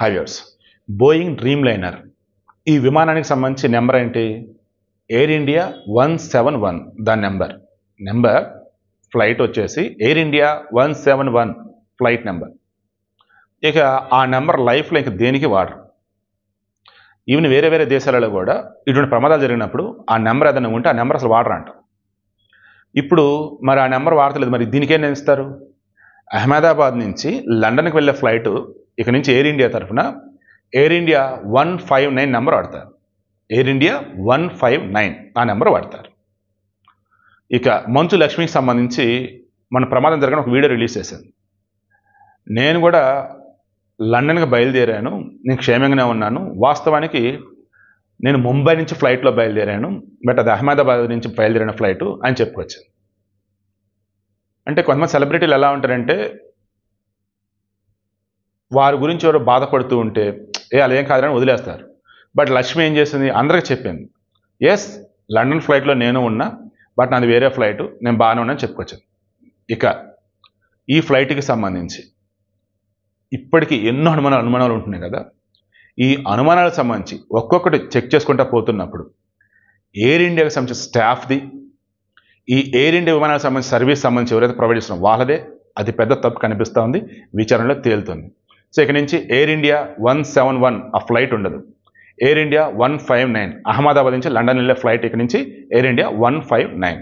హైవేర్స్ Boeing dream liner ఈ విమానానికి సంబంధించి నెంబర్ ఏంటి? ఎయిర్ ఇండియా 171 దాని నెంబర్ ఫ్లైట్ వచ్చేసి ఎయిర్ ఇండియా 171 ఫ్లైట్ నెంబర్. ఇక ఆ నెంబర్ లైఫ్లో ఇంక దేనికి వాడరు. ఈవెన్ వేరే వేరే దేశాలలో కూడా ఇటువంటి ప్రమాదాలు జరిగినప్పుడు ఆ నెంబర్ ఏదైనా ఉంటే ఆ నెంబర్ అసలు వాడరంట. ఇప్పుడు మరి ఆ నెంబర్ వాడతలేదు, మరి దీనికేం ఇస్తారు? అహ్మదాబాద్ నుంచి లండన్కి వెళ్ళే ఫ్లైట్ ఇక నుంచి ఎయిర్ ఇండియా తరఫున ఎయిర్ ఇండియా 159 నెంబర్ వాడతారు. ఎయిర్ ఇండియా 159 ఆ నెంబర్ వాడతారు. ఇక మంచు లక్ష్మికి సంబంధించి మన ప్రమాదం జరిగిన ఒక వీడియో రిలీజ్ చేశాను. నేను కూడా లండన్కి బయలుదేరాను, నేను క్షేమంగానే ఉన్నాను. వాస్తవానికి నేను ముంబై నుంచి ఫ్లైట్లో బయలుదేరాను, బట్ అది అహ్మదాబాద్ నుంచి బయలుదేరిన ఫ్లైటు అని చెప్పుకొచ్చాను. అంటే కొంతమంది సెలబ్రిటీలు ఎలా ఉంటారంటే వారి గురించి ఎవరో బాధపడుతూ ఉంటే అలా ఏం కాదని వదిలేస్తారు. బట్ లక్ష్మి ఏం చేసింది? అందరికీ చెప్పింది, ఎస్ లండన్ ఫ్లైట్లో నేను ఉన్నా, బట్ నాది వేరే ఫ్లైటు, నేను బాగానే ఉన్నాను చెప్పుకొచ్చాను. ఇక ఈ ఫ్లైట్కి సంబంధించి ఇప్పటికీ ఎన్నో అనుమానాలు ఉంటున్నాయి కదా. ఈ అనుమానాలకు సంబంధించి ఒక్కొక్కటి చెక్ చేసుకుంటూ పోతున్నప్పుడు ఎయిర్ ఇండియాకి సంబంధించిన స్టాఫ్ది, ఈ ఎయిర్ ఇండియా విమానాలకు సంబంధించి సర్వీస్ సంబంధించి ఎవరైతే ప్రొవైడ్ చేస్తున్నారో వాళ్ళదే అది పెద్ద తప్పు కనిపిస్తూ ఉంది, విచారణలో తేలుతుంది. సో ఇక నుంచి ఎయిర్ ఇండియా 171 ఆ ఫ్లైట్ ఉండదు. ఎయిర్ ఇండియా 159 అహ్మదాబాద్ నుంచి లండన్ వెళ్ళే ఫ్లైట్ ఇక నుంచి ఎయిర్ ఇండియా 159.